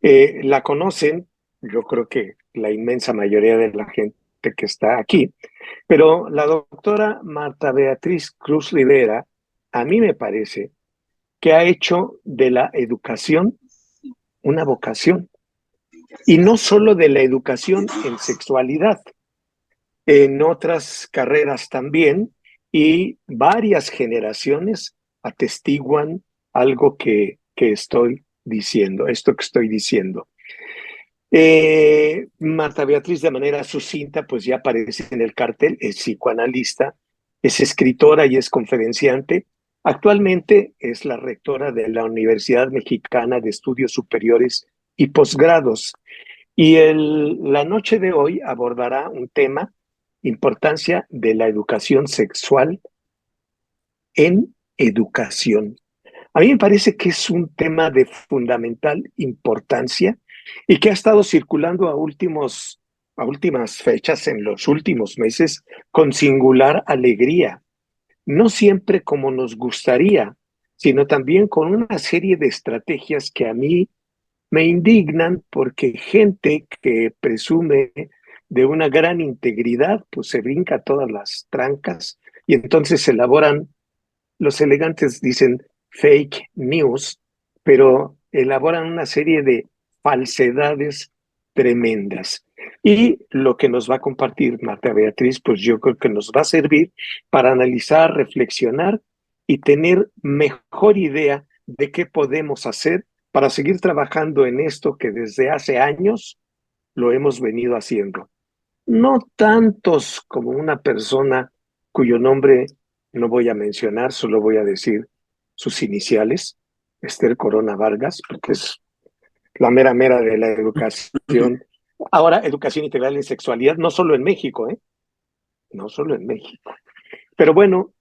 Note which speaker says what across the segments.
Speaker 1: La conocen, yo creo que la inmensa mayoría de la gente que está aquí, pero la doctora Marta Beatriz Cruz Rivera, a mí me parece que ha hecho de la educación una vocación, y no solo de la educación en sexualidad, en otras carreras también, y varias generaciones atestiguan algo que estoy diciendo, esto que estoy diciendo. Marta Beatriz, de manera sucinta, pues ya aparece en el cartel, es psicoanalista, es escritora y es conferenciante. Actualmente es la rectora de la Universidad Mexicana de Estudios Superiores y Posgrados. Y la noche de hoy abordará un tema, importancia de la educación sexual en educación. A mí me parece que es un tema de fundamental importancia y que ha estado circulando a últimas fechas, en los últimos meses, con singular alegría. No siempre como nos gustaría, sino también con una serie de estrategias que a mí me indignan, porque gente que presume de una gran integridad, pues se brinca todas las trancas y entonces elaboran, los elegantes dicen fake news, pero elaboran una serie de falsedades tremendas. Y lo que nos va a compartir Marta Beatriz, pues yo creo que nos va a servir para analizar, reflexionar y tener mejor idea de qué podemos hacer para seguir trabajando en esto que desde hace años lo hemos venido haciendo. No tantos como una persona cuyo nombre no voy a mencionar, solo voy a decir sus iniciales, Esther Corona Vargas, porque es la mera mera de la educación. Ahora, educación integral en sexualidad, no solo en México, ¿eh? No solo en México. Pero bueno,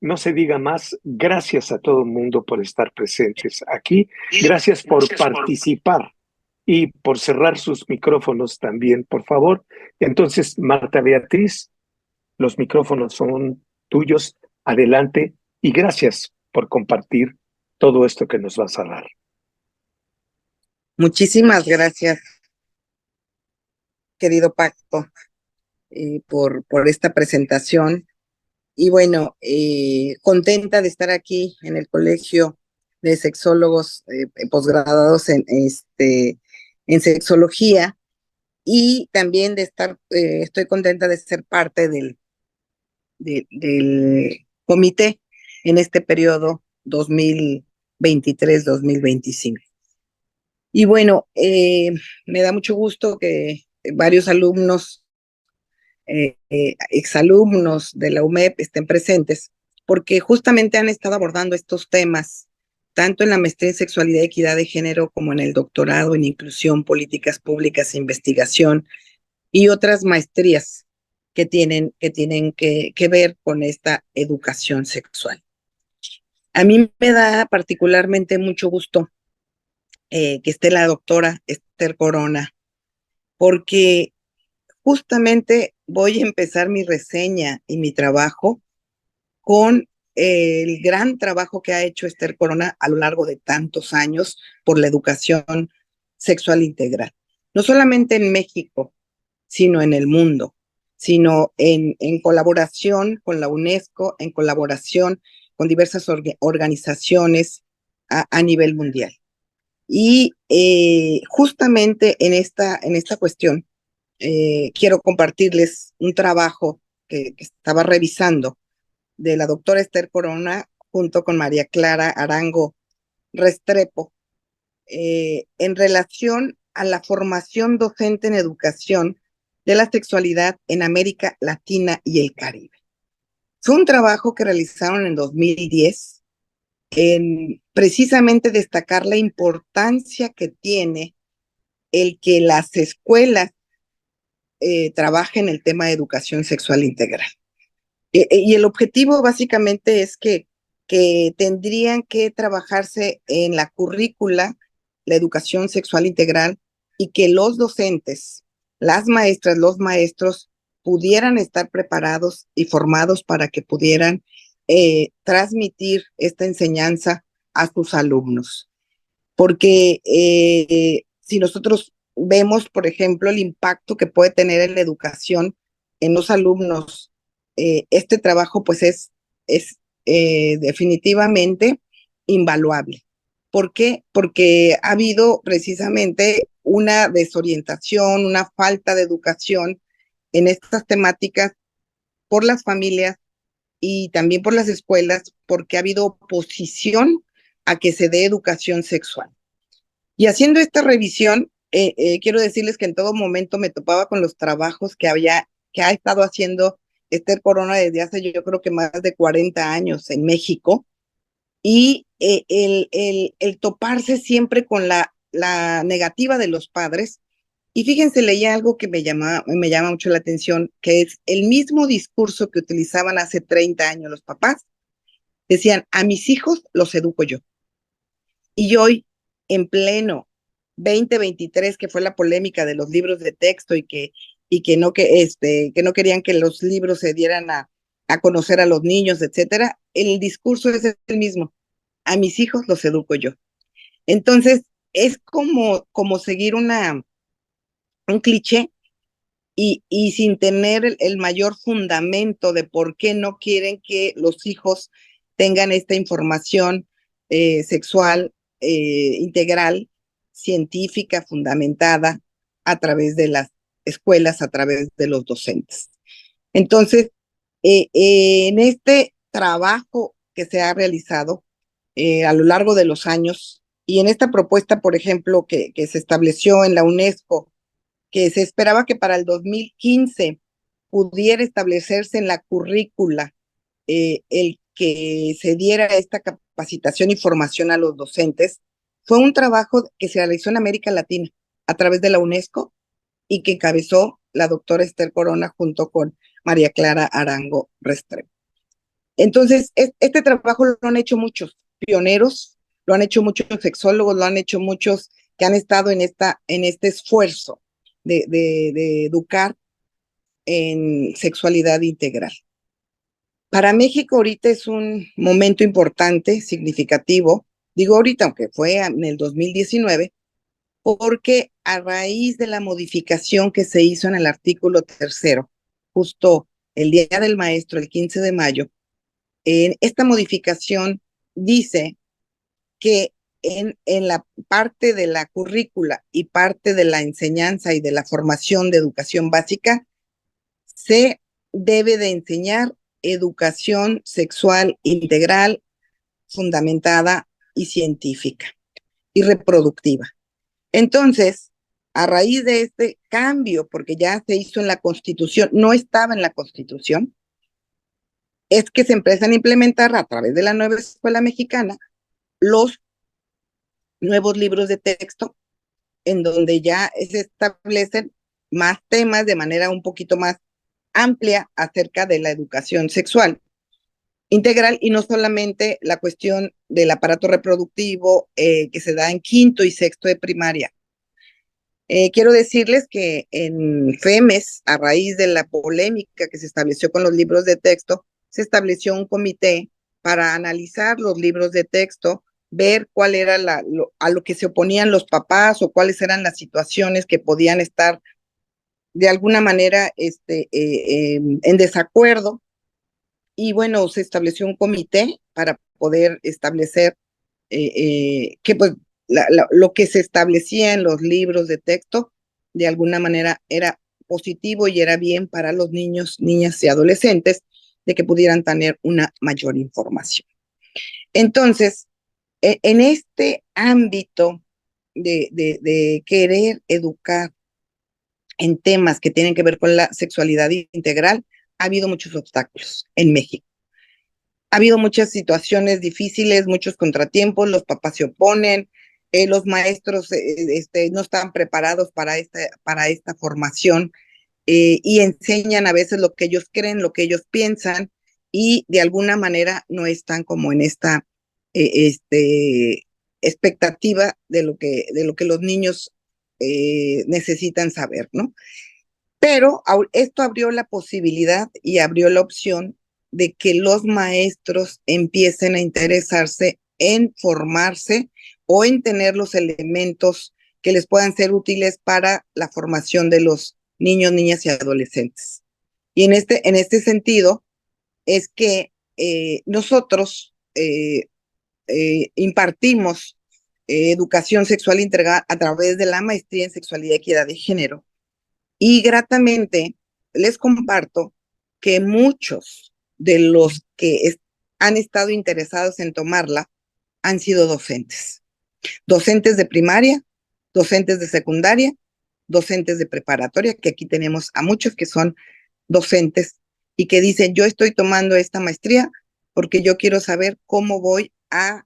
Speaker 1: no se diga más. Gracias a todo el mundo por estar presentes aquí. Gracias por participar y por cerrar sus micrófonos también, por favor. Entonces, Marta Beatriz, los micrófonos son tuyos. Adelante y gracias por compartir todo esto que nos vas a dar.
Speaker 2: Muchísimas gracias, querido Paco, por esta presentación. Y bueno, contenta de estar aquí en el Colegio de Sexólogos posgraduados en sexología, y también de estar, estoy contenta de ser parte del comité en este periodo 2023-2025. Y bueno, me da mucho gusto que varios alumnos, exalumnos de la UMEP estén presentes, porque justamente han estado abordando estos temas, tanto en la maestría en sexualidad y equidad de género como en el doctorado en inclusión, políticas públicas e investigación, y otras maestrías que ver con esta educación sexual. A mí me da particularmente mucho gusto que esté la doctora Esther Corona, porque justamente voy a empezar mi reseña y mi trabajo con el gran trabajo que ha hecho Esther Corona a lo largo de tantos años por la educación sexual integral. No solamente en México, sino en el mundo, sino en colaboración con la UNESCO, en colaboración con diversas organizaciones a nivel mundial. Y justamente en esta cuestión, quiero compartirles un trabajo que estaba revisando de la doctora Esther Corona junto con María Clara Arango Restrepo, en relación a la formación docente en educación de la sexualidad en América Latina y el Caribe. Fue un trabajo que realizaron en 2010 en precisamente destacar la importancia que tiene el que las escuelas trabajen el tema de educación sexual integral. Y el objetivo básicamente es que tendrían que trabajarse en la currícula la educación sexual integral, y que los docentes, las maestras, los maestros pudieran estar preparados y formados para que pudieran transmitir esta enseñanza a sus alumnos. Porque si nosotros vemos, por ejemplo, el impacto que puede tener en la educación en los alumnos, este trabajo pues es definitivamente invaluable. ¿Por qué? Porque ha habido precisamente una desorientación, una falta de educación en estas temáticas por las familias y también por las escuelas, porque ha habido oposición a que se dé educación sexual. Y haciendo esta revisión, quiero decirles que en todo momento me topaba con los trabajos que ha estado haciendo Esther Corona desde hace yo creo que más de 40 años en México, y el toparse siempre con la negativa de los padres. Y fíjense, leía algo que me llama mucho la atención, que es el mismo discurso que utilizaban hace 30 años los papás. Decían, a mis hijos los educo yo. Y hoy, en pleno 2023, que fue la polémica de los libros de texto que no querían que los libros se dieran a conocer a los niños, etcétera, el discurso es el mismo. A mis hijos los educo yo. Entonces, es como seguir un cliché y sin tener el mayor fundamento de por qué no quieren que los hijos tengan esta información sexual integral, científica, fundamentada a través de las escuelas, a través de los docentes. Entonces, en este trabajo que se ha realizado a lo largo de los años y en esta propuesta, por ejemplo, que se estableció en la UNESCO, que se esperaba que para el 2015 pudiera establecerse en la currícula el que se diera esta capacitación y formación a los docentes, fue un trabajo que se realizó en América Latina a través de la UNESCO y que encabezó la doctora Esther Corona junto con María Clara Arango Restrepo. Entonces, este trabajo lo han hecho muchos pioneros, lo han hecho muchos sexólogos, lo han hecho muchos que han estado en este esfuerzo de educar en sexualidad integral. Para México ahorita es un momento importante, significativo, digo ahorita, aunque fue en el 2019, porque a raíz de la modificación que se hizo en el artículo 3, justo el Día del Maestro, el 15 de mayo, esta modificación dice que en la parte de la currícula y parte de la enseñanza y de la formación de educación básica, se debe de enseñar educación sexual integral, fundamentada y científica y reproductiva. Entonces, a raíz de este cambio, porque ya se hizo en la Constitución, no estaba en la Constitución, es que se empiezan a implementar a través de la nueva escuela mexicana los nuevos libros de texto en donde ya se establecen más temas de manera un poquito más amplia acerca de la educación sexual integral y no solamente la cuestión del aparato reproductivo que se da en quinto y sexto de primaria. Quiero decirles que en FEMES, a raíz de la polémica que se estableció con los libros de texto, se estableció un comité para analizar los libros de texto, ver cuál era a lo que se oponían los papás o cuáles eran las situaciones que podían estar de alguna manera en desacuerdo. Y bueno, se estableció un comité para poder establecer que pues lo que se establecía en los libros de texto de alguna manera era positivo y era bien para los niños, niñas y adolescentes de que pudieran tener una mayor información. Entonces, en este ámbito de querer educar en temas que tienen que ver con la sexualidad integral, ha habido muchos obstáculos en México. Ha habido muchas situaciones difíciles, muchos contratiempos, los papás se oponen, los maestros no están preparados para esta formación y enseñan a veces lo que ellos creen, lo que ellos piensan y de alguna manera no están como en esta expectativa de lo que los niños necesitan saber, ¿no? Pero esto abrió la posibilidad y abrió la opción de que los maestros empiecen a interesarse en formarse o en tener los elementos que les puedan ser útiles para la formación de los niños, niñas y adolescentes. Y en este sentido es que nosotros impartimos educación sexual integral a través de la maestría en sexualidad y equidad de género. Y gratamente les comparto que muchos de los que han estado interesados en tomarla han sido docentes. Docentes de primaria, docentes de secundaria, docentes de preparatoria, que aquí tenemos a muchos que son docentes y que dicen, yo estoy tomando esta maestría porque yo quiero saber cómo voy a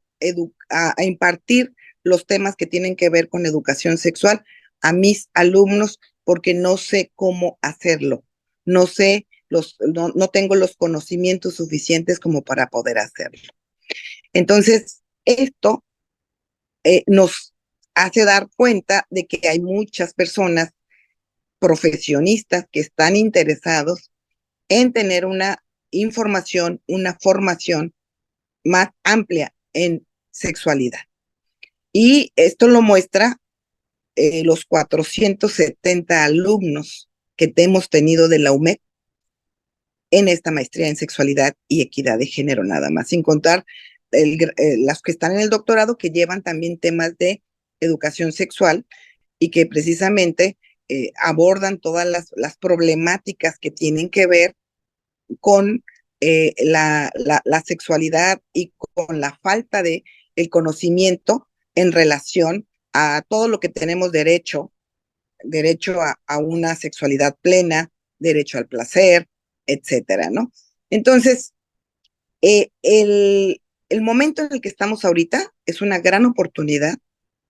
Speaker 2: impartir los temas que tienen que ver con educación sexual a mis alumnos porque no sé cómo hacerlo. No sé, no tengo los conocimientos suficientes como para poder hacerlo. Entonces, esto nos hace dar cuenta de que hay muchas personas profesionistas que están interesados en tener una información, una formación más amplia en sexualidad. Y esto lo muestra los 470 alumnos que hemos tenido de la UMED en esta maestría en sexualidad y equidad de género nada más, sin contar las que están en el doctorado que llevan también temas de educación sexual y que precisamente abordan todas las problemáticas que tienen que ver con la sexualidad y con la falta de el conocimiento en relación a todo lo que tenemos derecho a una sexualidad plena, derecho al placer, etcétera, ¿no? Entonces, eh, el, el momento en el que estamos ahorita es una gran oportunidad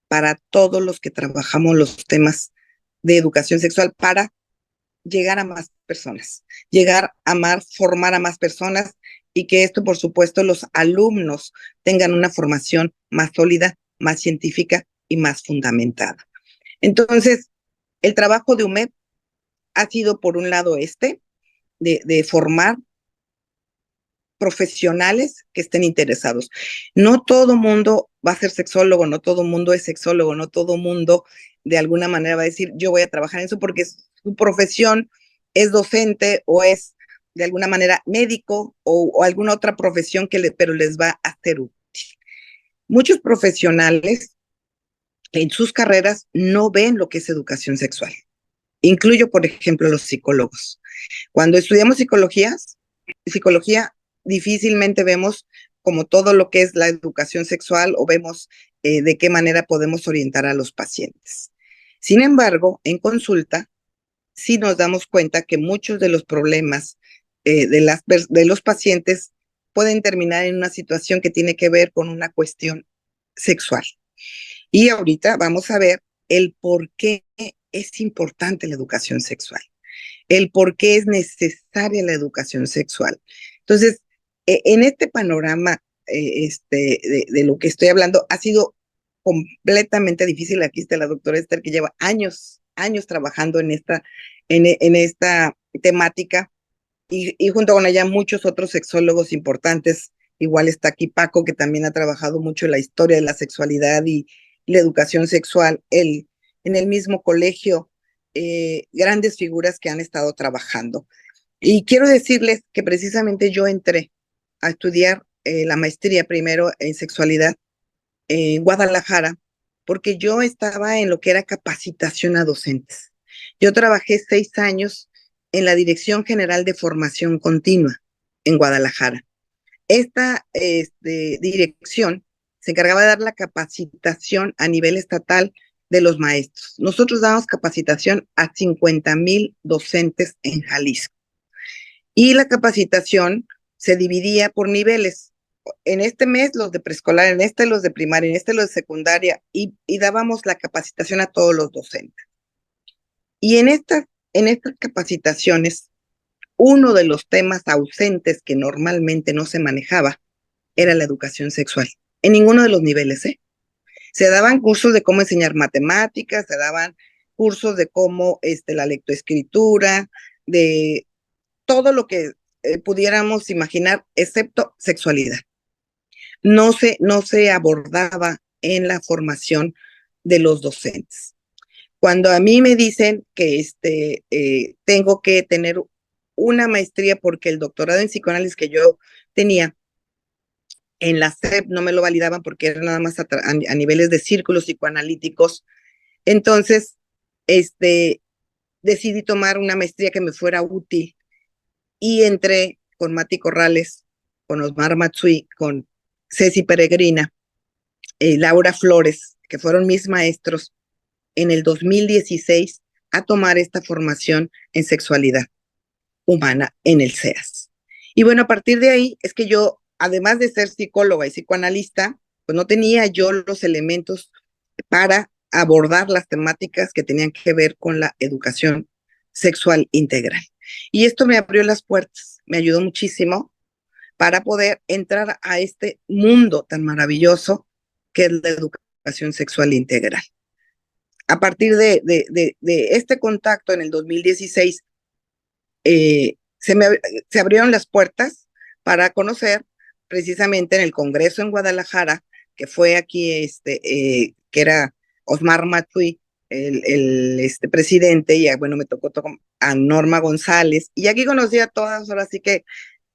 Speaker 2: para todos los que trabajamos los temas de educación sexual para llegar a más personas, llegar a más, formar a más personas y que esto, por supuesto, los alumnos tengan una formación más sólida, más científica y más fundamentada. Entonces, el trabajo de UMED ha sido, por un lado, de formar profesionales que estén interesados. No todo mundo va a ser sexólogo, no todo mundo es sexólogo, no todo mundo de alguna manera va a decir yo voy a trabajar en eso porque su profesión es docente o es de alguna manera médico o alguna otra profesión pero les va a ser útil. Muchos profesionales en sus carreras no ven lo que es educación sexual. Incluyo, por ejemplo, los psicólogos. Cuando estudiamos psicología difícilmente vemos como todo lo que es la educación sexual o vemos de qué manera podemos orientar a los pacientes. Sin embargo, en consulta, sí nos damos cuenta que muchos de los problemas de los pacientes pueden terminar en una situación que tiene que ver con una cuestión sexual. Y ahorita vamos a ver el por qué es importante la educación sexual, el por qué es necesaria la educación sexual. Entonces, en este panorama de lo que estoy hablando, ha sido completamente difícil. Aquí está la doctora Esther, que lleva años trabajando en esta temática, y junto con ella muchos otros sexólogos importantes. Igual está aquí Paco, que también ha trabajado mucho en la historia de la sexualidad y la educación sexual. En el mismo colegio, grandes figuras que han estado trabajando. Y quiero decirles que precisamente yo entré a estudiar la maestría primero en sexualidad en Guadalajara, porque yo estaba en lo que era capacitación a docentes. Yo trabajé 6 años en la Dirección General de Formación Continua en Guadalajara. Esta dirección se encargaba de dar la capacitación a nivel estatal de los maestros. Nosotros damos capacitación a 50,000 docentes en Jalisco. Y la capacitación se dividía por niveles. En este mes los de preescolar, en este los de primaria, en este los de secundaria, y dábamos la capacitación a todos los docentes. Y en estas capacitaciones, uno de los temas ausentes que normalmente no se manejaba era la educación sexual, en ninguno de los niveles, ¿eh? Se daban cursos de cómo enseñar matemáticas, se daban cursos de cómo la lectoescritura, de todo lo que pudiéramos imaginar, excepto sexualidad. No se abordaba en la formación de los docentes. Cuando a mí me dicen que tengo que tener una maestría porque el doctorado en psicoanálisis que yo tenía en la SEP no me lo validaban porque era nada más a niveles de círculos psicoanalíticos. Entonces, decidí tomar una maestría que me fuera útil y entré con Mati Corrales, con Osmar Matsui, con Ceci Peregrina, Laura Flores, que fueron mis maestros en el 2016 a tomar esta formación en sexualidad humana en el CEAS. Y bueno, a partir de ahí es que yo, además de ser psicóloga y psicoanalista, pues no tenía yo los elementos para abordar las temáticas que tenían que ver con la educación sexual integral. Y esto me abrió las puertas, me ayudó muchísimo para poder entrar a este mundo tan maravilloso que es la educación sexual integral. A partir de este contacto en el 2016, se abrieron las puertas para conocer precisamente en el Congreso en Guadalajara, que fue aquí, que era Osmar Matsui, el presidente, y bueno, me tocó a Norma González, y aquí conocí a todas, ahora sí que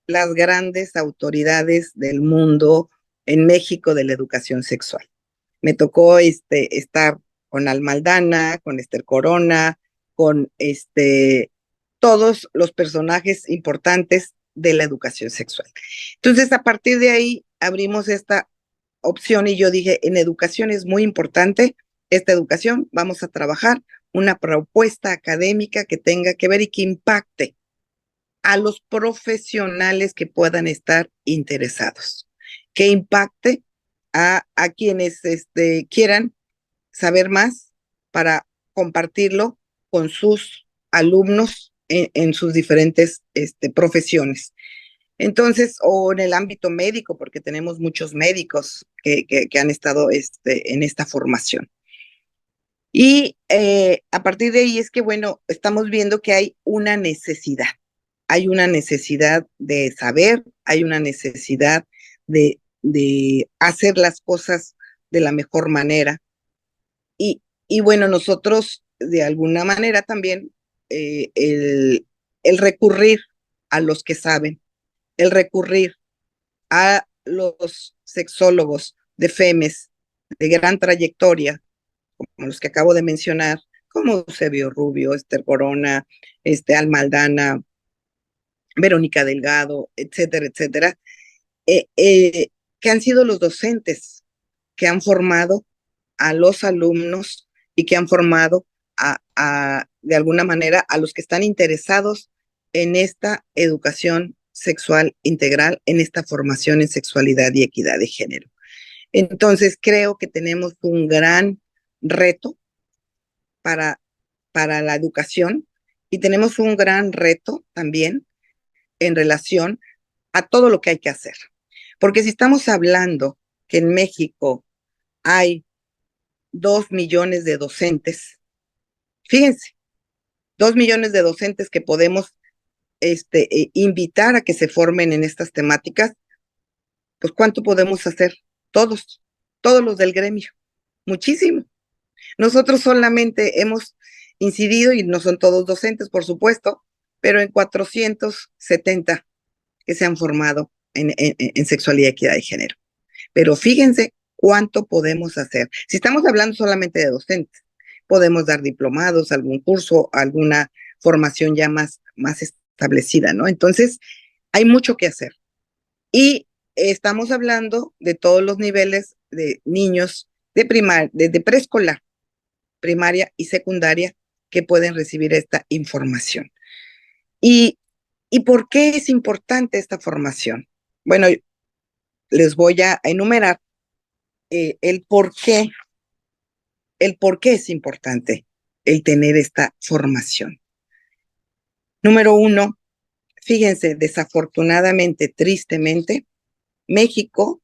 Speaker 2: las grandes autoridades del mundo en México de la educación sexual. Me tocó estar con Alma Aldana, con Esther Corona, con todos los personajes importantes de la educación sexual. Entonces, a partir de ahí abrimos esta opción y yo dije, en educación es muy importante esta educación, vamos a trabajar una propuesta académica que tenga que ver y que impacte a los profesionales que puedan estar interesados, que impacte a quienes quieran saber más para compartirlo con sus alumnos en sus diferentes profesiones. Entonces, o en el ámbito médico, porque tenemos muchos médicos que han estado en esta formación. Y a partir de ahí es que, bueno, estamos viendo que hay una necesidad de saber, hay una necesidad de hacer las cosas de la mejor manera. Y bueno, nosotros de alguna manera también el recurrir a los que saben, el recurrir a los sexólogos de FEMES de gran trayectoria, como los que acabo de mencionar, como Eusebio Rubio, Esther Corona, Alma Aldana, Verónica Delgado, etcétera, etcétera, eh, eh, que han sido los docentes que han formado a los alumnos y que han formado de alguna manera a los que están interesados en esta educación sexual integral, en esta formación en sexualidad y equidad de género. Entonces, creo que tenemos un gran reto para, para la educación y tenemos un gran reto también en relación a todo lo que hay que hacer. Porque si estamos hablando que en México hay 2 millones de docentes, fíjense, 2 millones de docentes que podemos invitar a que se formen en estas temáticas, pues ¿cuánto podemos hacer? Todos los del gremio, muchísimo. Nosotros solamente hemos incidido, y no son todos docentes, por supuesto, pero en 470 que se han formado en sexualidad y equidad de género. Pero fíjense cuánto podemos hacer. Si estamos hablando solamente de docentes, podemos dar diplomados, algún curso, alguna formación ya más establecida, ¿no? Entonces, hay mucho que hacer. Y estamos hablando de todos los niveles de niños de preescolar, primaria y secundaria que pueden recibir esta información. ¿Y por qué es importante esta formación? Bueno, les voy a enumerar el por qué es importante el tener esta formación. Número uno, fíjense, desafortunadamente, tristemente, México,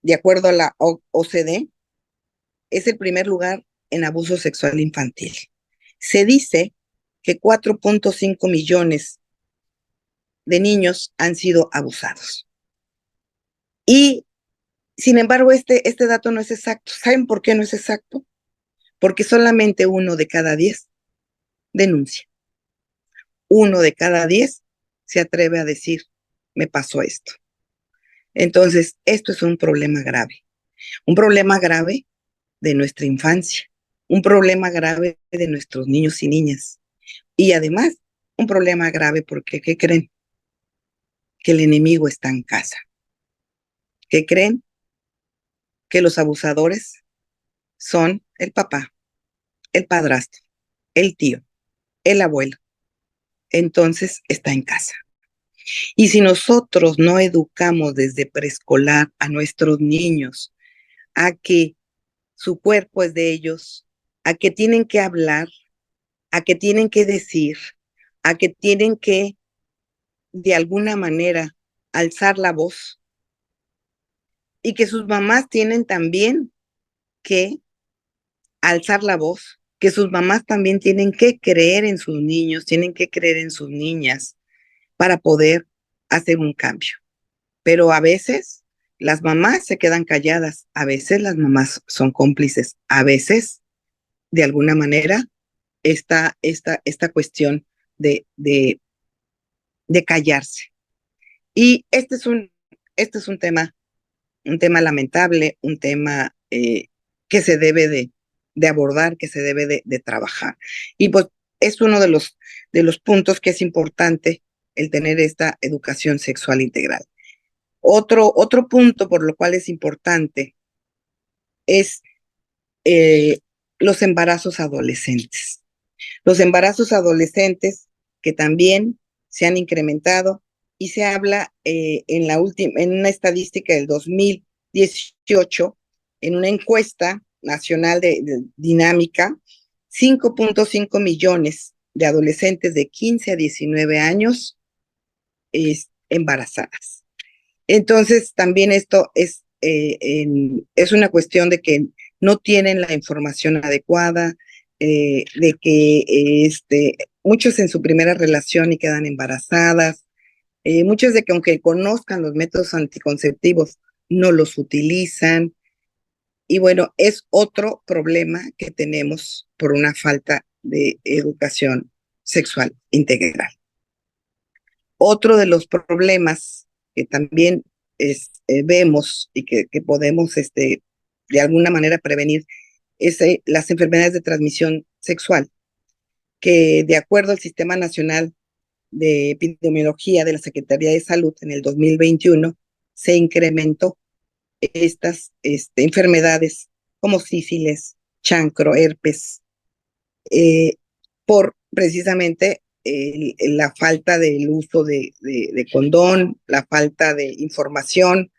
Speaker 2: de acuerdo a la OCDE, es el primer lugar en abuso sexual infantil. Se dice que 4.5 millones de niños han sido abusados. Y, sin embargo, este dato no es exacto. ¿Saben por qué no es exacto? porque solamente 1 de cada 10 denuncia. 1 de cada 10 se atreve a decir, me pasó esto. Entonces, esto es un problema grave de nuestra infancia, un problema grave de nuestros niños y niñas. Y además, un problema grave porque, ¿qué creen? Que el enemigo está en casa. ¿Qué creen? Que los abusadores son el papá, el padrastro, el tío, el abuelo. Entonces, está en casa. Y si nosotros no educamos desde preescolar a nuestros niños a que su cuerpo es de ellos, a que tienen que hablar, a que tienen que decir, a que tienen que, de alguna manera, alzar la voz, y que sus mamás tienen también que alzar la voz, que sus mamás también tienen que creer en sus niños, tienen que creer en sus niñas para poder hacer un cambio. Pero a veces las mamás se quedan calladas, a veces las mamás son cómplices, a veces, de alguna manera, esta cuestión de callarse. Y este es un tema lamentable, un tema que se debe de abordar, que se debe de trabajar. Y pues es uno de los puntos que es importante el tener esta educación sexual integral. Otro punto por lo cual es importante es eh, los embarazos adolescentes. Los embarazos adolescentes que también se han incrementado y se habla en una estadística del 2018, en una encuesta nacional de dinámica, 5.5 millones de adolescentes de 15 a 19 años embarazadas. Entonces, también esto es una cuestión de que no tienen la información adecuada, de que muchos en su primera relación y quedan embarazadas, muchos de que aunque conozcan los métodos anticonceptivos, no los utilizan. Y bueno, es otro problema que tenemos por una falta de educación sexual integral. Otro de los problemas que también vemos y que podemos de alguna manera prevenir es las enfermedades de transmisión sexual, que de acuerdo al Sistema Nacional de Epidemiología de la Secretaría de Salud en el 2021, se incrementó estas enfermedades como sífilis, chancro, herpes, por precisamente la falta del uso de condón, la falta de información,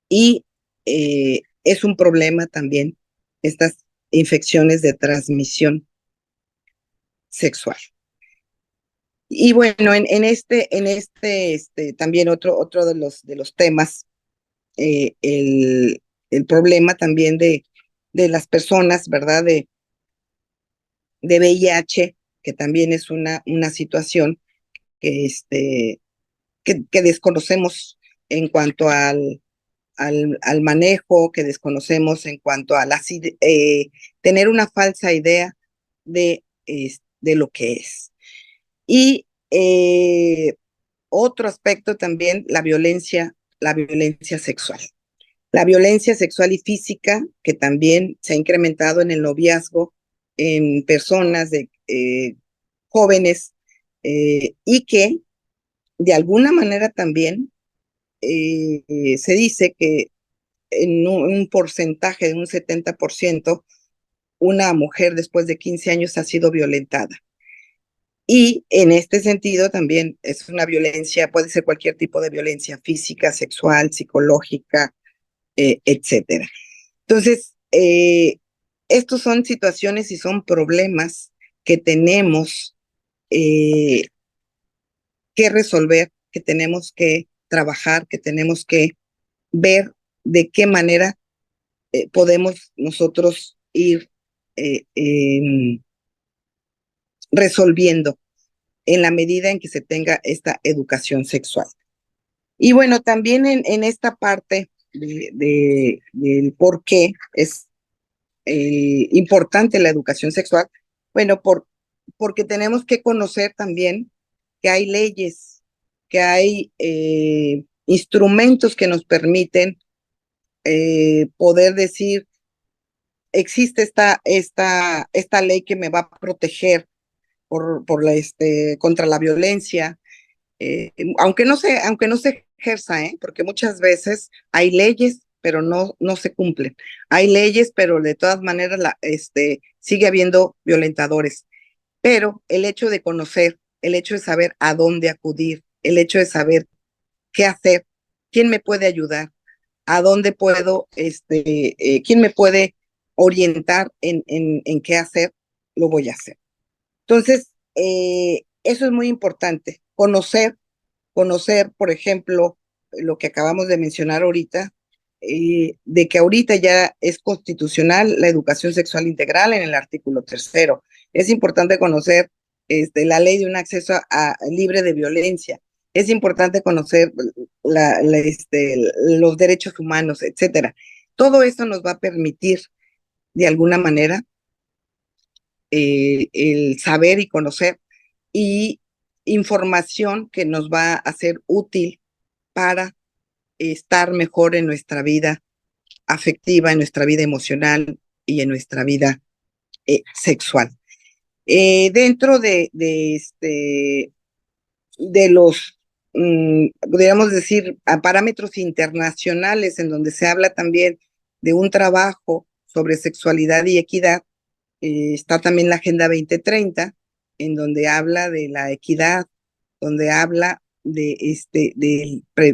Speaker 2: y es un problema también estas infecciones de transmisión sexual. Y bueno, también otro de los temas, el problema también de las personas, ¿verdad? De VIH, que también es una situación que, que desconocemos en cuanto al manejo, que desconocemos en cuanto a tener una falsa idea de lo que es. Y otro aspecto también, la violencia sexual. La violencia sexual y física, que también se ha incrementado en el noviazgo en personas jóvenes, y que de alguna manera también se dice que en un porcentaje de un 70%, una mujer después de 15 años ha sido violentada. Y en este sentido también es una violencia, puede ser cualquier tipo de violencia física, sexual, psicológica, etcétera. Entonces, estos son situaciones y son problemas que tenemos que resolver, que tenemos que trabajar, que tenemos que ver de qué manera podemos nosotros ir resolviendo en la medida en que se tenga esta educación sexual. Y bueno, también en esta parte del por qué es importante la educación sexual? Bueno, porque tenemos que conocer también que hay leyes, que hay instrumentos que nos permiten poder decir, existe esta ley que me va a proteger contra la violencia, aunque no se ejerza, porque muchas veces hay leyes, pero no se cumplen. Hay leyes, pero de todas maneras sigue habiendo violentadores. Pero el hecho de conocer, el hecho de saber a dónde acudir, el hecho de saber qué hacer, quién me puede ayudar, a dónde puedo, quién me puede orientar en qué hacer, lo voy a hacer. Entonces, eso es muy importante, conocer, por ejemplo, lo que acabamos de mencionar ahorita, de que ahorita ya es constitucional la educación sexual integral en el artículo 3º. Es importante conocer la ley de un acceso libre de violencia. Es importante conocer los derechos humanos, etcétera. Todo eso nos va a permitir, de alguna manera, el saber y conocer y información que nos va a ser útil para estar mejor en nuestra vida afectiva, en nuestra vida emocional y en nuestra vida sexual. Dentro de los, podríamos decir, a parámetros internacionales, en donde se habla también de un trabajo sobre sexualidad y equidad, está también la Agenda 2030, en donde habla de la equidad, donde habla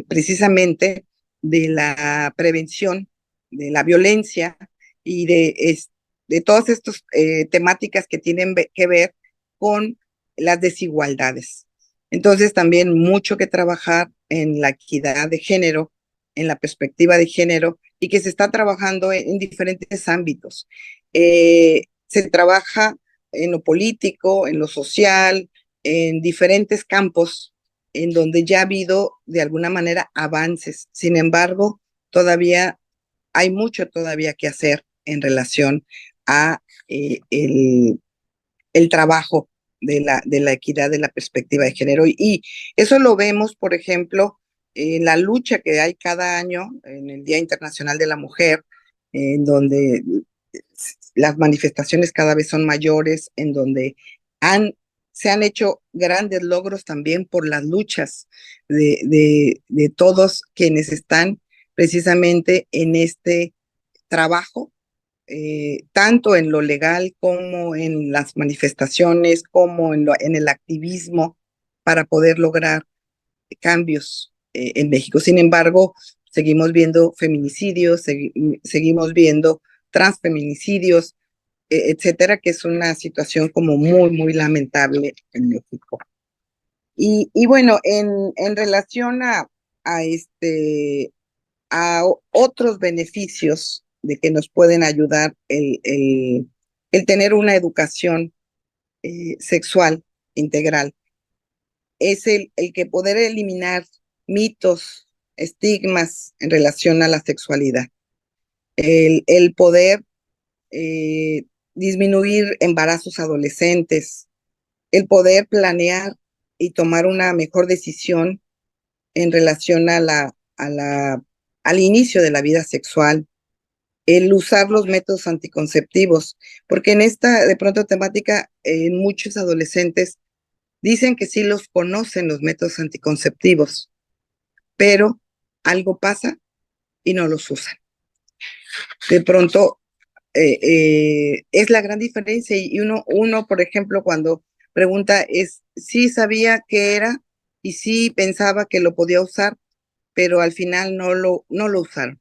Speaker 2: precisamente de la prevención de la violencia y de todas estas temáticas que tienen que ver con las desigualdades. Entonces, también mucho que trabajar en la equidad de género, en la perspectiva de género, y que se está trabajando en diferentes ámbitos. Se trabaja en lo político, en lo social, en diferentes campos en donde ya ha habido de alguna manera avances. Sin embargo, todavía hay mucho todavía que hacer en relación a el trabajo de la equidad de la perspectiva de género. Y eso lo vemos, por ejemplo, en la lucha que hay cada año en el Día Internacional de la Mujer, en donde las manifestaciones cada vez son mayores, en donde se han hecho grandes logros también por las luchas de todos quienes están precisamente en este trabajo, tanto en lo legal como en las manifestaciones, como en el activismo, para poder lograr cambios en México. Sin embargo, seguimos viendo feminicidios, seguimos viendo transfeminicidios, etcétera, que es una situación como muy, muy lamentable en México. Y bueno, en relación a, a otros beneficios de que nos pueden ayudar el tener una educación sexual integral, es el que poder eliminar mitos, estigmas en relación a la sexualidad, el poder disminuir embarazos adolescentes, el poder planear y tomar una mejor decisión en relación al inicio de la vida sexual, el usar los métodos anticonceptivos, porque en esta de pronto temática, muchos adolescentes dicen que sí los conocen los métodos anticonceptivos, pero algo pasa y no los usan. De pronto es la gran diferencia y uno, por ejemplo, cuando pregunta es, sí sabía que era y sí pensaba que lo podía usar, pero al final no lo usaron.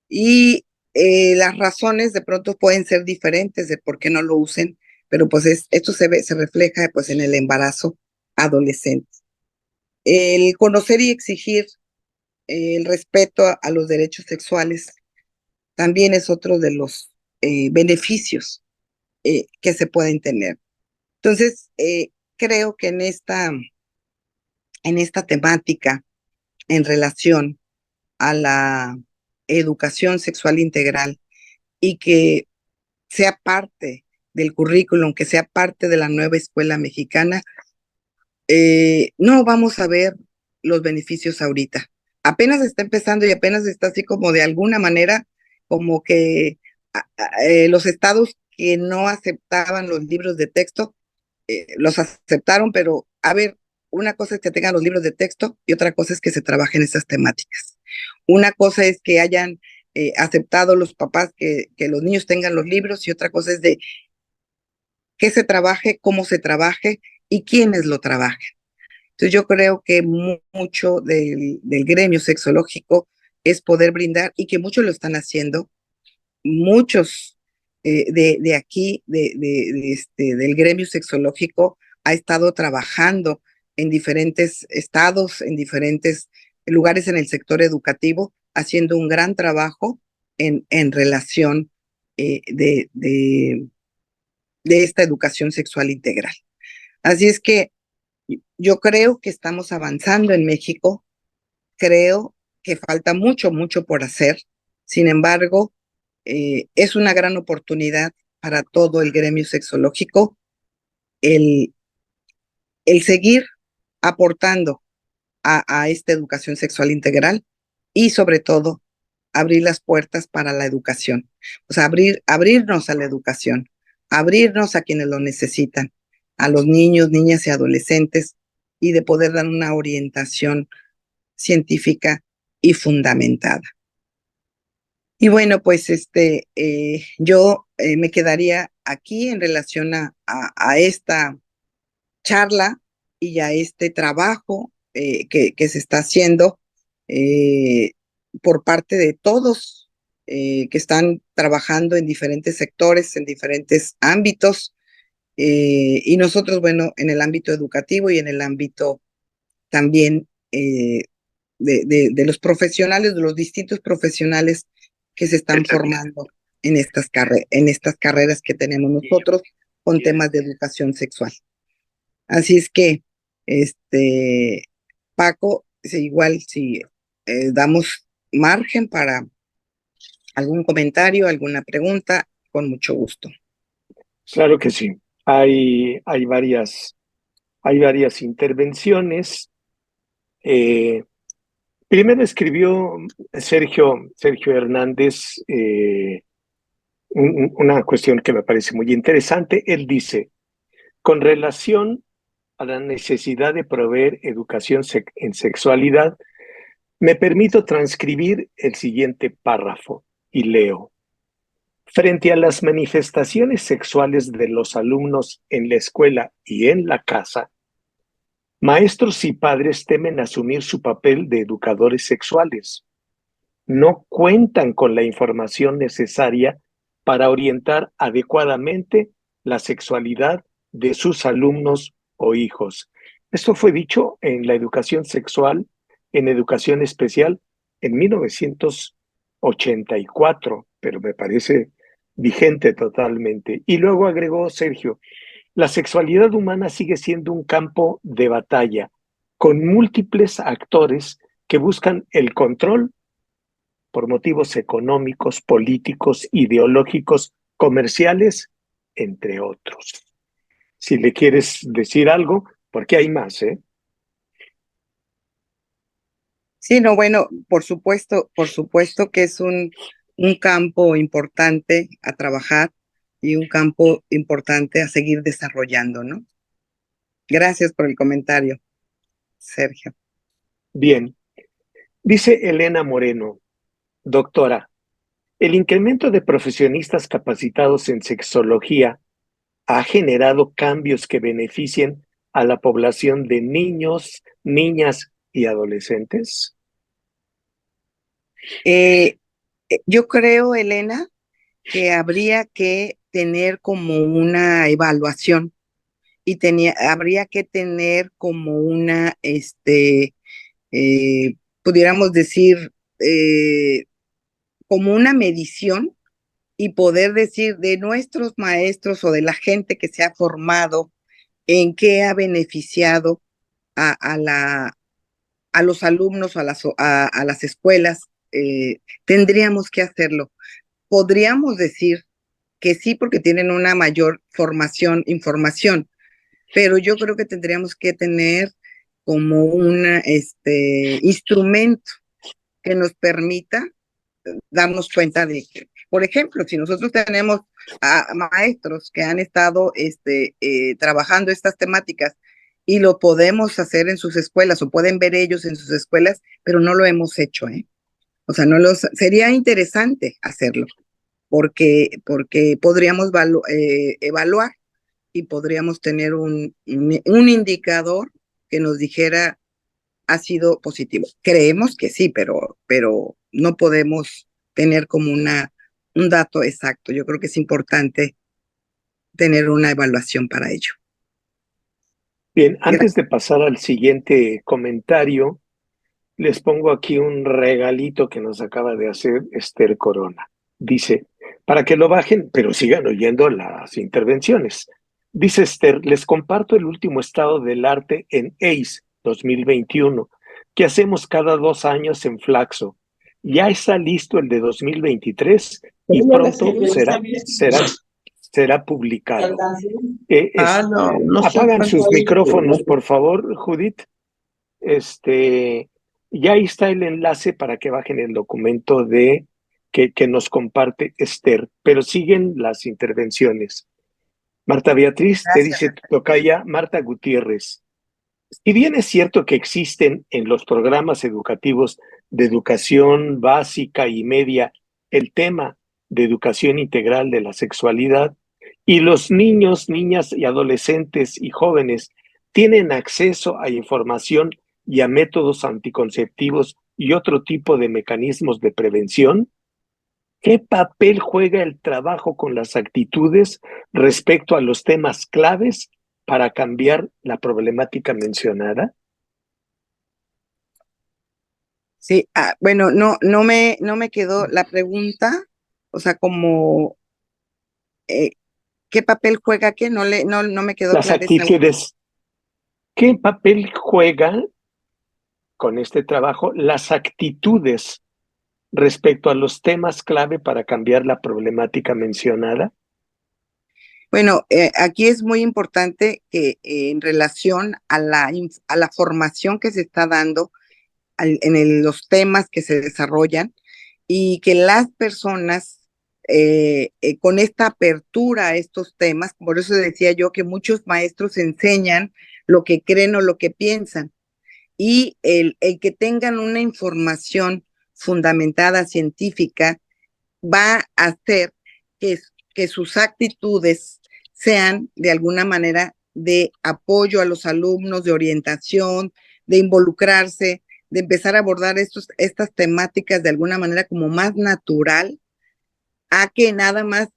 Speaker 2: Y las razones de pronto pueden ser diferentes de por qué no lo usen, pero pues esto se refleja pues en el embarazo adolescente. El conocer y exigir el respeto a los derechos sexuales también es otro de los beneficios que se pueden tener. Entonces, creo que en esta temática en relación a la educación sexual integral y que sea parte del currículum, que sea parte de la nueva escuela mexicana, no vamos a ver los beneficios ahorita. Apenas está empezando y apenas está así como de alguna manera, como que los estados que no aceptaban los libros de texto, los aceptaron, pero a ver, una cosa es que tengan los libros de texto y otra cosa es que se trabajen esas temáticas. Una cosa es que hayan aceptado los papás que los niños tengan los libros y otra cosa es de qué se trabaje, cómo se trabaje y quiénes lo trabajen. Entonces yo creo que mucho del gremio sexológico es poder brindar y que muchos lo están haciendo, muchos de aquí, del gremio sexológico, ha estado trabajando en diferentes estados, en diferentes lugares en el sector educativo, haciendo un gran trabajo en relación de esta educación sexual integral. Así es que yo creo que estamos avanzando en México, creo que falta mucho, mucho por hacer. Sin embargo, es una gran oportunidad para todo el gremio sexológico el, el seguir aportando a esta educación sexual integral y sobre todo abrir las puertas para la educación. O sea, abrirnos a la educación, abrirnos a quienes lo necesitan, a los niños, niñas y adolescentes, y de poder dar una orientación científica y fundamentada. Y bueno, pues yo me quedaría aquí en relación a esta charla y a este trabajo que se está haciendo eh, por parte de todos que están trabajando en diferentes sectores, en diferentes ámbitos, y nosotros, bueno, en el ámbito educativo y en el ámbito también de los profesionales, de los distintos profesionales que se están formando en estas carreras que tenemos nosotros con temas de educación sexual. Así es que, Paco, igual si damos margen para algún comentario, alguna pregunta, con mucho gusto.
Speaker 1: Claro que sí. Hay varias intervenciones. Eh, Primero escribió Sergio Hernández una cuestión que me parece muy interesante. Él dice, con relación a la necesidad de proveer educación en sexualidad, me permito transcribir el siguiente párrafo y leo. Frente a las manifestaciones sexuales de los alumnos en la escuela y en la casa, maestros y padres temen asumir su papel de educadores sexuales. No cuentan con la información necesaria para orientar adecuadamente la sexualidad de sus alumnos o hijos. Esto fue dicho en la educación sexual, en educación especial, en 1984, pero me parece vigente totalmente. Y luego agregó Sergio, la sexualidad humana sigue siendo un campo de batalla, con múltiples actores que buscan el control por motivos económicos, políticos, ideológicos, comerciales, entre otros. Si le quieres decir algo, porque hay más, ¿eh?
Speaker 2: Sí, no, bueno, por supuesto que es un campo importante a trabajar y un campo importante a seguir desarrollando, ¿no? Gracias por el comentario, Sergio.
Speaker 1: Bien, dice Elena Moreno, doctora, el incremento de profesionistas capacitados en sexología ha generado cambios que beneficien a la población de niños, niñas y adolescentes.
Speaker 2: Eh, yo creo, Elena, que habría que tener como una evaluación y habría que tener como una, pudiéramos decir, como una medición y poder decir de nuestros maestros o de la gente que se ha formado, en qué ha beneficiado a los alumnos o a las escuelas, tendríamos que hacerlo. Podríamos decir que sí, porque tienen una mayor formación, información, pero yo creo que tendríamos que tener como un instrumento que nos permita darnos cuenta de que, por ejemplo, si nosotros tenemos a maestros que han estado trabajando estas temáticas y lo podemos hacer en sus escuelas o pueden ver ellos en sus escuelas, pero no lo hemos hecho, ¿eh? O sea, sería interesante hacerlo porque podríamos evaluar y podríamos tener un indicador que nos dijera ha sido positivo. Creemos que sí, pero no podemos tener como un dato exacto. Yo creo que es importante tener una evaluación para ello.
Speaker 1: Bien, antes de pasar al siguiente comentario, les pongo aquí un regalito que nos acaba de hacer Esther Corona. Dice, para que lo bajen, pero sigan oyendo las intervenciones. Dice Esther, les comparto el último estado del arte en ACE 2021, que hacemos cada 2 años en Flaxo. Ya está listo el de 2023 y pronto será publicado.
Speaker 2: No sé
Speaker 1: Apagan
Speaker 2: cuánto
Speaker 1: sus
Speaker 2: hay.
Speaker 1: micrófonos, por favor, Judith. Ya ahí está el enlace para que bajen el documento que nos comparte Esther, pero siguen las intervenciones. Marta Beatriz te
Speaker 2: Gracias.
Speaker 1: dice tocaya Marta Gutiérrez. Si bien es cierto que existen en los programas educativos de educación básica y media el tema de educación integral de la sexualidad y los niños, niñas y adolescentes y jóvenes tienen acceso a información y a métodos anticonceptivos y otro tipo de mecanismos de prevención, ¿qué papel juega el trabajo con las actitudes respecto a los temas claves para cambiar la problemática mencionada?
Speaker 2: Sí, bueno, no me quedó la pregunta, o sea, como eh, ¿qué papel juega qué? No me quedó
Speaker 1: Las
Speaker 2: clara esa.
Speaker 1: actitudes, ¿qué papel juegan con este trabajo las actitudes respecto a los temas clave para cambiar la problemática mencionada?
Speaker 2: Bueno, aquí es muy importante que en relación a la formación que se está dando los temas que se desarrollan y que las personas con esta apertura a estos temas, por eso decía yo que muchos maestros enseñan lo que creen o lo que piensan y el que tengan una información fundamentada científica va a hacer que sus actitudes sean de alguna manera de apoyo a los alumnos, de orientación, de involucrarse, de empezar a abordar estas temáticas de alguna manera como más natural, a que nada más,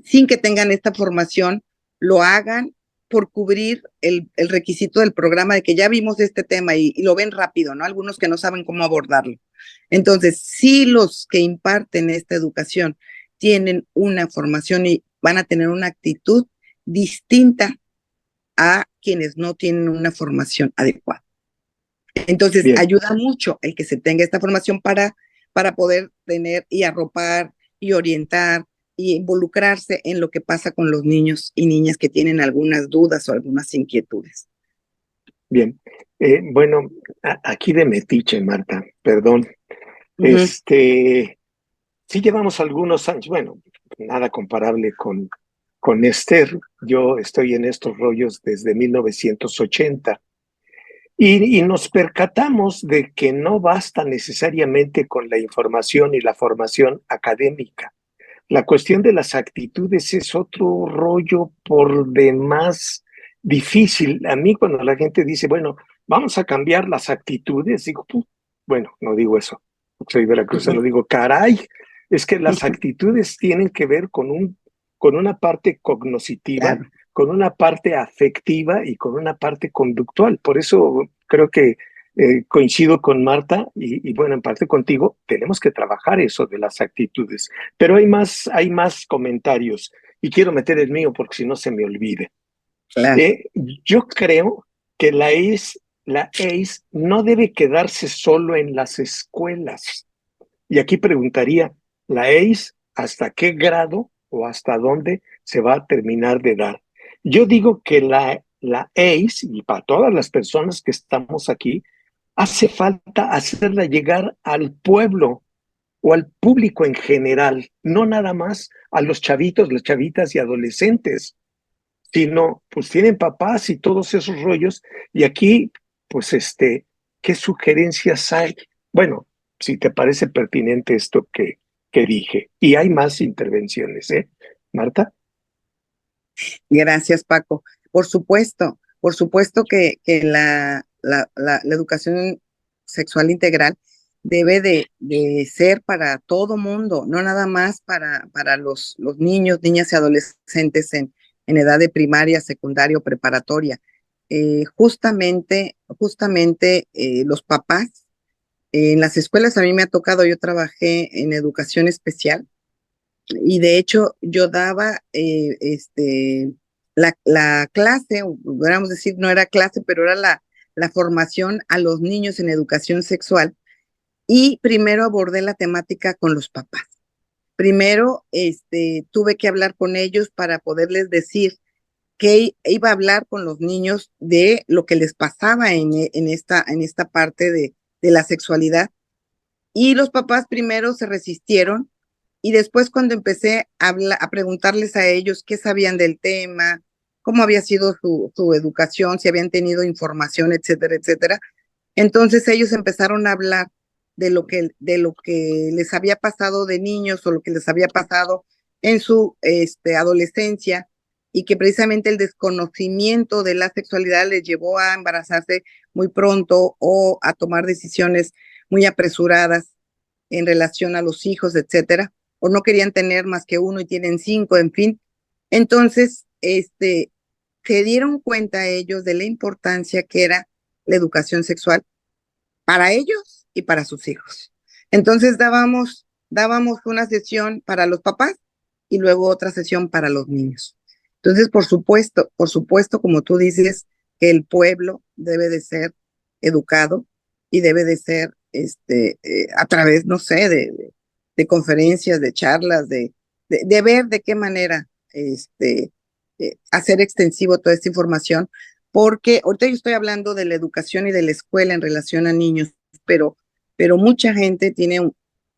Speaker 2: sin que tengan esta formación, lo hagan por cubrir el requisito del programa de que ya vimos este tema y lo ven rápido, ¿no? Algunos que no saben cómo abordarlo. Entonces, si los que imparten esta educación tienen una formación y van a tener una actitud distinta a quienes no tienen una formación adecuada. Entonces,
Speaker 1: Bien,
Speaker 2: ayuda mucho el que se tenga esta formación para poder tener y arropar y orientar y involucrarse en lo que pasa con los niños y niñas que tienen algunas dudas o algunas inquietudes.
Speaker 1: bien. Bueno, aquí de metiche, Marta, perdón.
Speaker 2: Uh-huh.
Speaker 1: Sí llevamos algunos años, bueno, nada comparable con Esther. Yo estoy en estos rollos desde 1980 y nos percatamos de que no basta necesariamente con la información y la formación académica. La cuestión de las actitudes es otro rollo por demás difícil. A mí cuando la gente dice, bueno, vamos a cambiar las actitudes, digo, bueno, no digo eso, soy veracruzano, digo, caray, es que las actitudes tienen que ver con una parte cognoscitiva,
Speaker 2: Claro.
Speaker 1: con una parte afectiva y con una parte conductual. Por eso creo que coincido con Marta y bueno, en parte contigo, tenemos que trabajar eso de las actitudes. Pero hay más comentarios y quiero meter el mío porque si no se me olvide.
Speaker 2: Claro.
Speaker 1: Yo creo que la ACE no debe quedarse solo en las escuelas. Y aquí preguntaría, ¿la ACE hasta qué grado o hasta dónde se va a terminar de dar. Yo digo que la ACE, y para todas las personas que estamos aquí, hace falta hacerla llegar al pueblo o al público en general, no nada más a los chavitos, las chavitas y adolescentes, sino pues tienen papás y todos esos rollos. Y aquí, pues ¿qué sugerencias hay? Bueno, si te parece pertinente esto que dije. Y hay más intervenciones, ¿eh? Marta.
Speaker 2: Gracias, Paco. Por supuesto que la educación sexual integral debe de ser para todo mundo, no nada más para los niños, niñas y adolescentes en edad de primaria, secundaria o preparatoria. Justamente los papás, en las escuelas a mí me ha tocado, yo trabajé en educación especial y de hecho yo daba la clase, o podríamos decir, no era clase, pero era la formación a los niños en educación sexual y primero abordé la temática con los papás. Primero, tuve que hablar con ellos para poderles decir que iba a hablar con los niños de lo que les pasaba en esta parte de la sexualidad. Y los papás primero se resistieron y después cuando empecé a preguntarles a ellos qué sabían del tema, cómo había sido su educación, si habían tenido información, etcétera, etcétera, entonces ellos empezaron a hablar de lo que les había pasado de niños o lo que les había pasado en su adolescencia y que precisamente el desconocimiento de la sexualidad les llevó a embarazarse muy pronto o a tomar decisiones muy apresuradas en relación a los hijos, etcétera, o no querían tener más que uno y tienen cinco, en fin. Entonces, se dieron cuenta ellos de la importancia que era la educación sexual para ellos y para sus hijos. Entonces dábamos una sesión para los papás y luego otra sesión para los niños. Entonces, por supuesto, como tú dices, que el pueblo debe de ser educado y debe de ser a través, no sé, de conferencias, de charlas, de ver de qué manera hacer extensivo toda esta información, porque ahorita yo estoy hablando de la educación y de la escuela en relación a niños, pero mucha gente tiene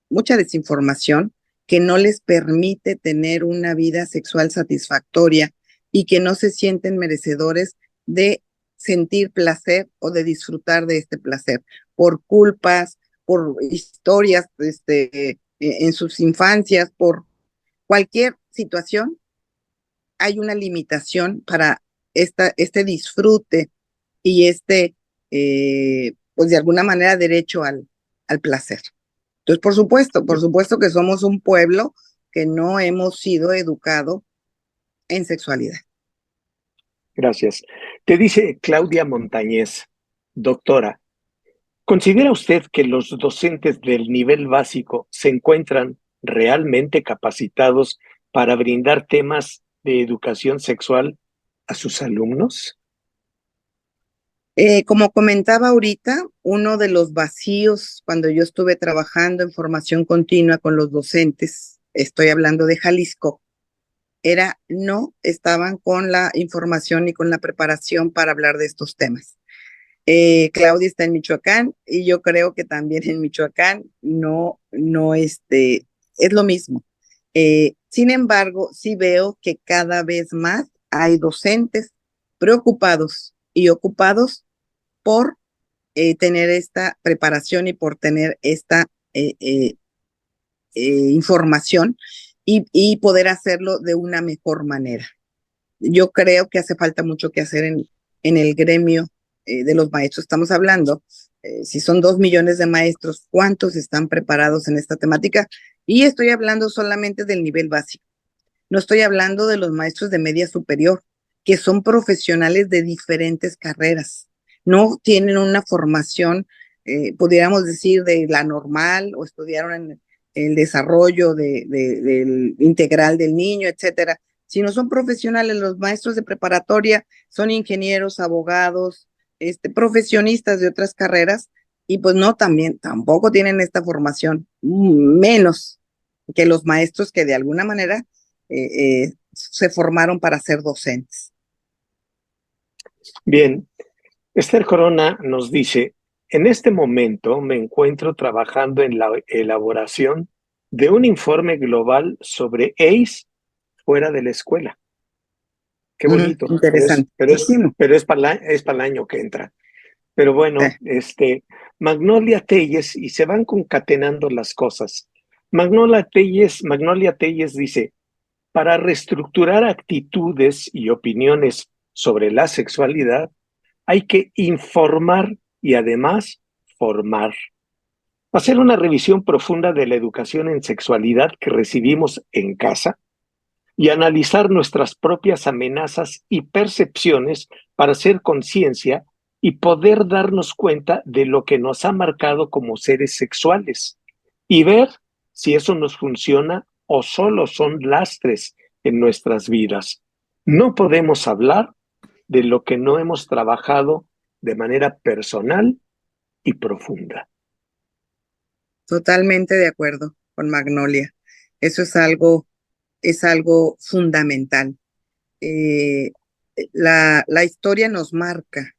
Speaker 2: mucha desinformación que no les permite tener una vida sexual satisfactoria y que no se sienten merecedores de sentir placer o de disfrutar de este placer por culpas, por historias en sus infancias, por cualquier situación. Hay una limitación para este disfrute y pues de alguna manera derecho al placer. Entonces, por supuesto que somos un pueblo que no hemos sido educado en sexualidad.
Speaker 1: Gracias. Te dice Claudia Montañez, doctora, ¿considera usted que los docentes del nivel básico se encuentran realmente capacitados para brindar temas de educación sexual a sus alumnos?
Speaker 2: Como comentaba ahorita, uno de los vacíos cuando yo estuve trabajando en formación continua con los docentes, estoy hablando de Jalisco, no estaban con la información ni con la preparación para hablar de estos temas. Claudia está en Michoacán y yo creo que también en Michoacán no es lo mismo. Sin embargo, sí veo que cada vez más hay docentes preocupados y ocupados por tener esta preparación y por tener esta información y poder hacerlo de una mejor manera. Yo creo que hace falta mucho que hacer en el gremio de los maestros. Estamos hablando, si son 2 millones de maestros, ¿cuántos están preparados en esta temática? Y estoy hablando solamente del nivel básico. No estoy hablando de los maestros de media superior, que son profesionales de diferentes carreras. No tienen una formación, pudiéramos decir, de la normal o estudiaron en el desarrollo del integral del niño, etcétera, sino son profesionales. Los maestros de preparatoria son ingenieros, abogados, profesionistas de otras carreras y pues no, tampoco tienen esta formación, menos que los maestros que de alguna manera se formaron para ser docentes.
Speaker 1: Bien, Esther Corona nos dice, en este momento me encuentro trabajando en la elaboración de un informe global sobre AIDS fuera de la escuela. Qué bonito,
Speaker 2: Interesantísimo.
Speaker 1: pero es para el año que entra. Pero bueno, Magnolia Telles, y se van concatenando las cosas. Magnolia Telles dice, para reestructurar actitudes y opiniones sobre la sexualidad, hay que informar y además formar. Hacer una revisión profunda de la educación en sexualidad que recibimos en casa y analizar nuestras propias amenazas y percepciones para hacer conciencia y poder darnos cuenta de lo que nos ha marcado como seres sexuales y ver si eso nos funciona o solo son lastres en nuestras vidas. No podemos hablar de lo que no hemos trabajado de manera personal y profunda.
Speaker 2: Totalmente de acuerdo con Magnolia. Eso es algo fundamental. Eh, la historia nos marca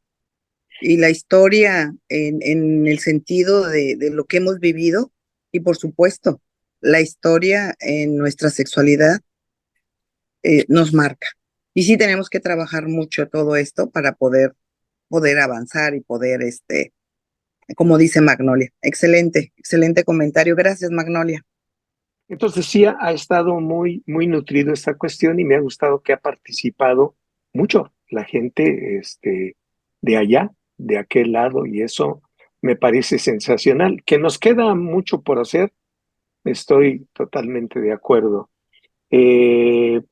Speaker 2: y la historia en el sentido de lo que hemos vivido y por supuesto la historia en nuestra sexualidad nos marca. Y sí tenemos que trabajar mucho todo esto para poder avanzar y poder, como dice Magnolia. Excelente, excelente comentario. Gracias, Magnolia.
Speaker 1: Entonces sí ha estado muy nutrido esta cuestión y me ha gustado que ha participado mucho la gente de allá, de aquel lado, y eso me parece sensacional. Que nos queda mucho por hacer, estoy totalmente de acuerdo.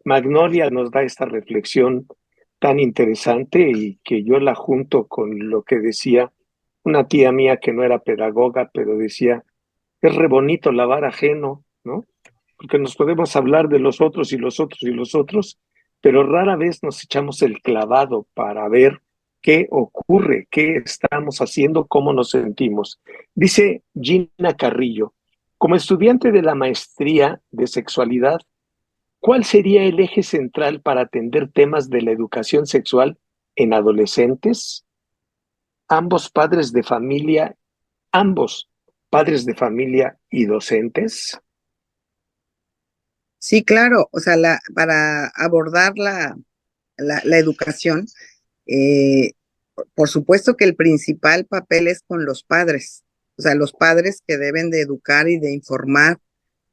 Speaker 1: Magnolia nos da esta reflexión tan interesante y que yo la junto con lo que decía una tía mía que no era pedagoga, pero decía, es re bonito lavar ajeno, ¿no? Porque nos podemos hablar de los otros y los otros y los otros, pero rara vez nos echamos el clavado para ver qué ocurre, qué estamos haciendo, cómo nos sentimos. Dice Gina Carrillo, como estudiante de la maestría de sexualidad, ¿cuál sería el eje central para atender temas de la educación sexual en adolescentes? Ambos padres de familia, ambos padres de familia y docentes.
Speaker 2: Sí, claro, o sea, para abordar la educación, eh, por supuesto que el principal papel es con los padres, o sea, los padres que deben de educar y de informar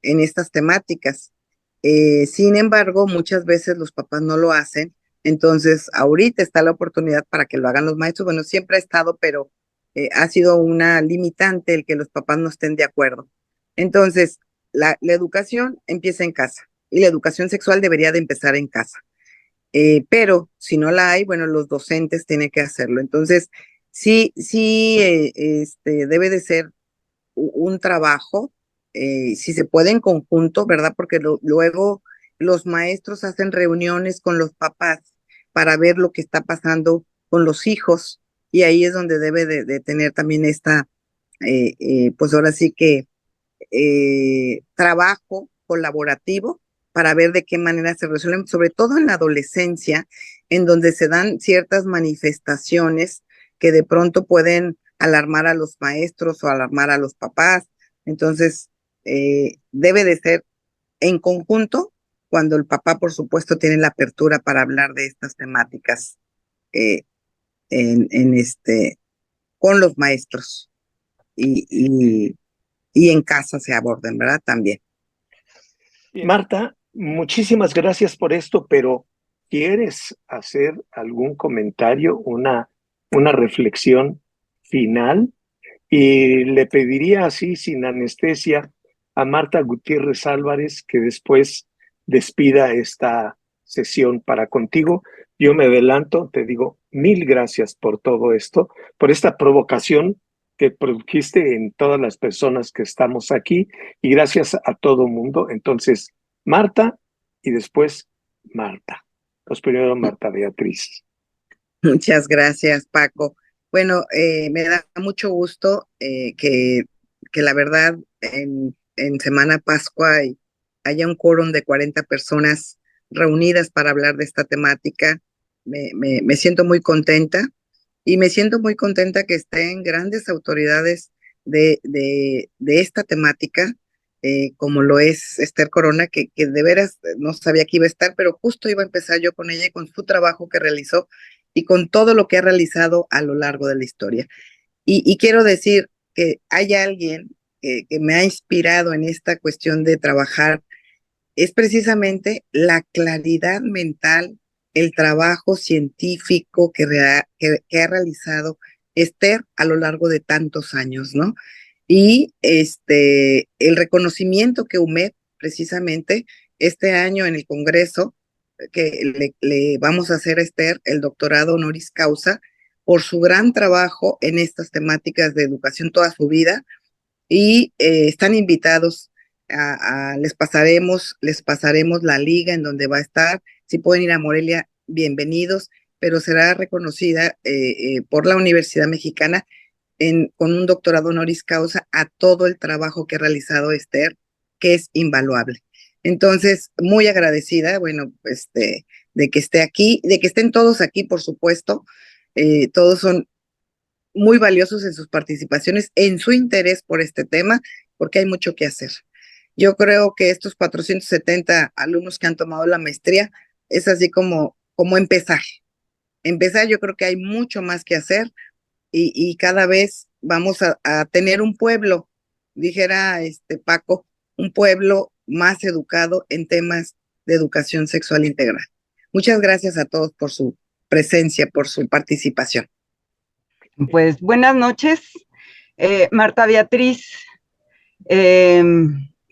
Speaker 2: en estas temáticas. Sin embargo, muchas veces los papás no lo hacen, entonces ahorita está la oportunidad para que lo hagan los maestros. Bueno, siempre ha estado, pero ha sido una limitante el que los papás no estén de acuerdo. Entonces, la educación empieza en casa y la educación sexual debería de empezar en casa. Pero si no la hay, bueno, los docentes tienen que hacerlo. Entonces, sí, debe de ser un trabajo, si se puede en conjunto, ¿verdad? Porque luego los maestros hacen reuniones con los papás para ver lo que está pasando con los hijos y ahí es donde debe de tener también pues ahora sí que trabajo colaborativo para ver de qué manera se resuelven, sobre todo en la adolescencia, en donde se dan ciertas manifestaciones que de pronto pueden alarmar a los maestros o alarmar a los papás. Entonces, debe de ser en conjunto cuando el papá, por supuesto, tiene la apertura para hablar de estas temáticas eh, con los maestros y, y en casa se aborden, ¿verdad? También.
Speaker 1: Marta, muchísimas gracias por esto, pero ¿quieres hacer algún comentario, una reflexión final? Y le pediría así, sin anestesia, a Marta Gutiérrez Álvarez que después despida esta sesión para contigo. Yo me adelanto, te digo mil gracias por todo esto, por esta provocación que produjiste en todas las personas que estamos aquí y gracias a todo mundo. Entonces, Marta y después Marta. Pues primero Marta Beatriz.
Speaker 2: Muchas gracias, Paco. Bueno, me da mucho gusto que la verdad en Semana Pascua haya un quórum de 40 personas reunidas para hablar de esta temática. Me siento muy contenta y me siento muy contenta que estén grandes autoridades de esta temática, como lo es Esther Corona, que de veras no sabía que iba a estar, pero justo iba a empezar yo con ella y con su trabajo que realizó y con todo lo que ha realizado a lo largo de la historia. Y quiero decir que hay alguien que me ha inspirado en esta cuestión de trabajar, es precisamente la claridad mental, el trabajo científico que ha realizado Esther a lo largo de tantos años, ¿no? Y el reconocimiento que UMED, precisamente, este año en el Congreso, que le vamos a hacer a Esther el doctorado honoris causa por su gran trabajo en estas temáticas de educación toda su vida, y están invitados les pasaremos la liga en donde va a estar. Si pueden ir a Morelia, bienvenidos, pero será reconocida por la Universidad Mexicana con un doctorado honoris causa a todo el trabajo que ha realizado Esther, que es invaluable. Entonces, muy agradecida, bueno, de que esté aquí, de que estén todos aquí, por supuesto. Todos son muy valiosos en sus participaciones, en su interés por este tema, porque hay mucho que hacer. Yo creo que estos 470 alumnos que han tomado la maestría es así como empezar. Empezar, yo creo que hay mucho más que hacer y cada vez vamos a tener un pueblo, dijera Paco, un pueblo más educado en temas de educación sexual integral. Muchas gracias a todos por su presencia, por su participación.
Speaker 3: Pues buenas noches, Marta Beatriz.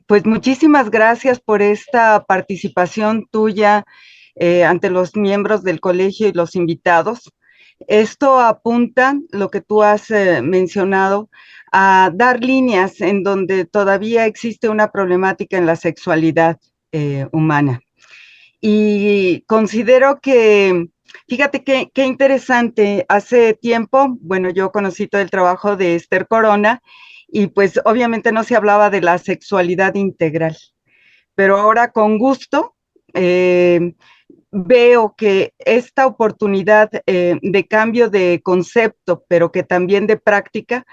Speaker 3: Pues muchísimas gracias por esta participación tuya ante los miembros del colegio y los invitados. Esto apunta, lo que tú has mencionado, a dar líneas en donde todavía existe una problemática en la sexualidad humana. Y considero que, fíjate qué interesante, hace tiempo, bueno, yo conocí todo el trabajo de Esther Corona y pues obviamente no se hablaba de la sexualidad integral, pero ahora con gusto veo que esta oportunidad de cambio de concepto, pero que también de práctica,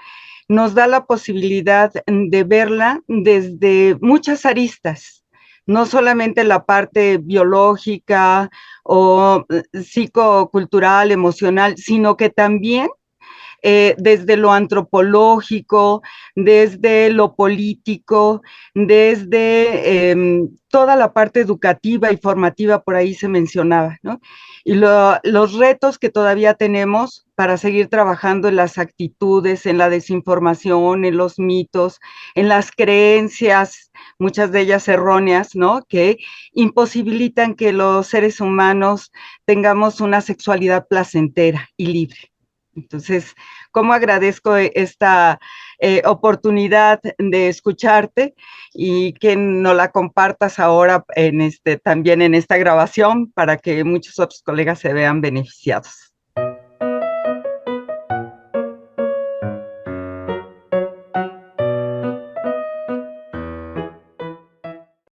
Speaker 3: nos da la posibilidad de verla desde muchas aristas, no solamente la parte biológica o psicocultural, emocional, sino que también desde lo antropológico, desde lo político, desde toda la parte educativa y formativa, por ahí se mencionaba, ¿no? Y los retos que todavía tenemos para seguir trabajando en las actitudes, en la desinformación, en los mitos, en las creencias, muchas de ellas erróneas, ¿no? Que imposibilitan que los seres humanos tengamos una sexualidad placentera y libre. Entonces, cómo agradezco esta oportunidad de escucharte y que nos la compartas ahora también en esta grabación para que muchos otros colegas se vean beneficiados.